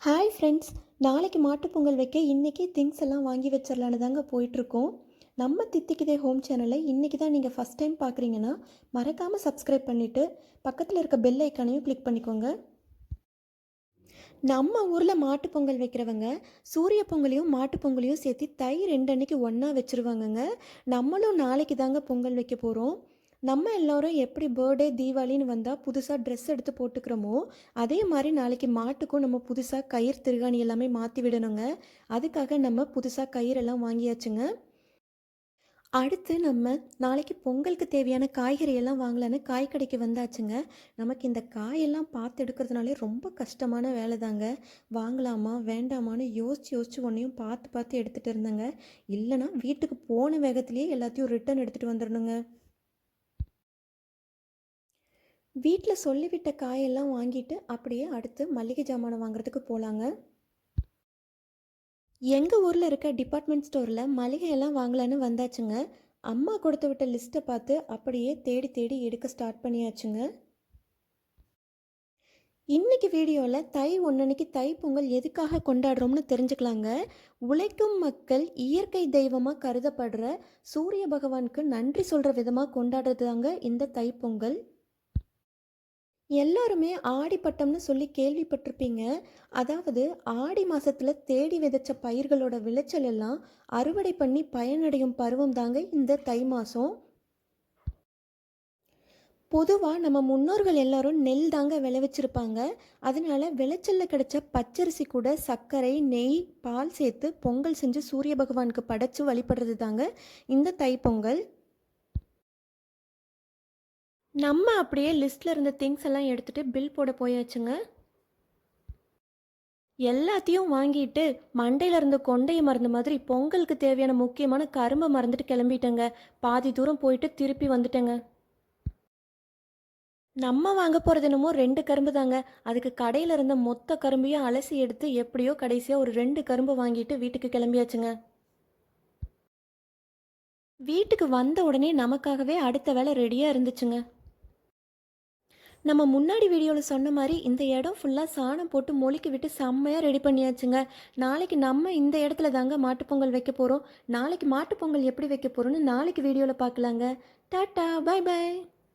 Hi friends, நாளைக்கு மாட்டுப் பொங்கல் வைக்க இன்றைக்கி திங்ஸ் எல்லாம் வாங்கி வச்சிடலான்னு தாங்க போயிட்டுருக்கோம். நம்ம தித்திக்குதே ஹோம் சேனலை இன்றைக்கி தான் நீங்கள் ஃபஸ்ட் டைம் பார்க்குறீங்கன்னா மறக்காமல் சப்ஸ்கிரைப் பண்ணிவிட்டு பக்கத்தில் இருக்க பெல் ஐக்கானையும் கிளிக் பண்ணிக்கோங்க. நம்ம ஊரில் மாட்டுப் பொங்கல் வைக்கிறவங்க சூரிய பொங்கலையும் மாட்டுப் பொங்கலையும் சேர்த்து தை 2 அன்னைக்கு ஒன்றா வச்சுருவாங்கங்க. நம்மளும் நாளைக்கு தாங்க பொங்கல் வைக்க போகிறோம். நம்ம எல்லோரும் எப்படி பர்த்டே தீபாவளின்னு வந்தால் புதுசாக ட்ரெஸ் எடுத்து போட்டுக்கிறோமோ அதே மாதிரி நாளைக்கு மாட்டுக்கும் நம்ம புதுசாக கயிறு திருகாணி எல்லாமே மாற்றி விடணுங்க. அதுக்காக நம்ம புதுசாக கயிறெல்லாம் வாங்கியாச்சுங்க. அடுத்து நம்ம நாளைக்கு பொங்கலுக்கு தேவையான காய்கறி எல்லாம் வாங்கலான்னு காய் கடைக்கு வந்தாச்சுங்க. நமக்கு இந்த காயெல்லாம் பார்த்து எடுக்கிறதுனாலே ரொம்ப கஷ்டமான வேலை தாங்க. வாங்கலாமா வேண்டாமான்னு யோசித்து யோசித்து ஒன்றையும் பார்த்து பார்த்து எடுத்துகிட்டு இருந்தேங்க. இல்லைனா வீட்டுக்கு போன வேகத்திலேயே எல்லாத்தையும் ரிட்டன் எடுத்துகிட்டு வந்துடணுங்க. வீட்டில் சொல்லிவிட்ட காயெல்லாம் வாங்கிட்டு அப்படியே அடுத்து மளிகை ஜாமான் வாங்குறதுக்கு போகலாங்க. எங்கள் ஊரில் இருக்க டிபார்ட்மெண்ட் ஸ்டோரில் மளிகையெல்லாம் வாங்கலான்னு வந்தாச்சுங்க. அம்மா கொடுத்து விட்ட லிஸ்ட்டை பார்த்து அப்படியே தேடி தேடி எடுக்க ஸ்டார்ட் பண்ணியாச்சுங்க. இன்றைக்கி வீடியோவில் தை 1 அன்னைக்கு தை பொங்கல் எதுக்காக கொண்டாடுறோம்னு தெரிஞ்சுக்கலாங்க. உழைக்கும் மக்கள் இயற்கை தெய்வமாக கருதப்படுற சூரிய பகவானுக்கு நன்றி சொல்கிற விதமாக கொண்டாடுறது தாங்க இந்த தை பொங்கல். எல்லாருமே ஆடிப்பட்டம்னு சொல்லி கேள்விப்பட்டிருப்பீங்க. அதாவது ஆடி மாதத்தில் தேடி விதைச்ச பயிர்களோட விளைச்சல் எல்லாம் அறுவடை பண்ணி பயனடையும் பருவம் தாங்க இந்த தை மாதம். பொதுவாக நம்ம முன்னோர்கள் எல்லாரும் நெல் தாங்க விளைவிச்சிருப்பாங்க. அதனால விளைச்சலில் கிடைச்ச பச்சரிசி கூட சர்க்கரை நெய் பால் சேர்த்து பொங்கல் செஞ்சு சூரிய பகவானுக்கு படைச்சு வழிபடுறது தாங்க இந்த தைப்பொங்கல். நம்ம அப்படியே லிஸ்ட்டில் இருந்த திங்ஸ் எல்லாம் எடுத்துகிட்டு பில் போட போயாச்சுங்க. எல்லாத்தையும் வாங்கிட்டு மண்டையில் இருந்த கொண்டையை மறந்த மாதிரி பொங்கலுக்கு தேவையான முக்கியமான கரும்பை மறந்துட்டு கிளம்பிட்டேங்க. பாதி தூரம் போயிட்டு திருப்பி வந்துட்டேங்க. நம்ம வாங்க போகிறது என்னமோ 2 கரும்பு தாங்க. அதுக்கு கடையில் இருந்த மொத்த கரும்பையும் அலசி எடுத்து எப்படியோ கடைசியாக ஒரு 2 கரும்பு வாங்கிட்டு வீட்டுக்கு கிளம்பியாச்சுங்க. வீட்டுக்கு வந்த உடனே நமக்காகவே அடுத்த வேலை ரெடியாக இருந்துச்சுங்க. நம்ம முன்னாடி வீடியோவில் சொன்ன மாதிரி இந்த இடம் ஃபுல்லாக சாணம் போட்டு மொழிக்கு விட்டு செம்மையாக ரெடி பண்ணியாச்சுங்க. நாளைக்கு நம்ம இந்த இடத்துல தாங்க மாட்டுப்பொங்கல் வைக்க போகிறோம். நாளைக்கு மாட்டுப்பொங்கல் எப்படி வைக்க போகிறோன்னு நாளைக்கு வீடியோவில் பார்க்கலாங்க. டாட்டா, பை பை.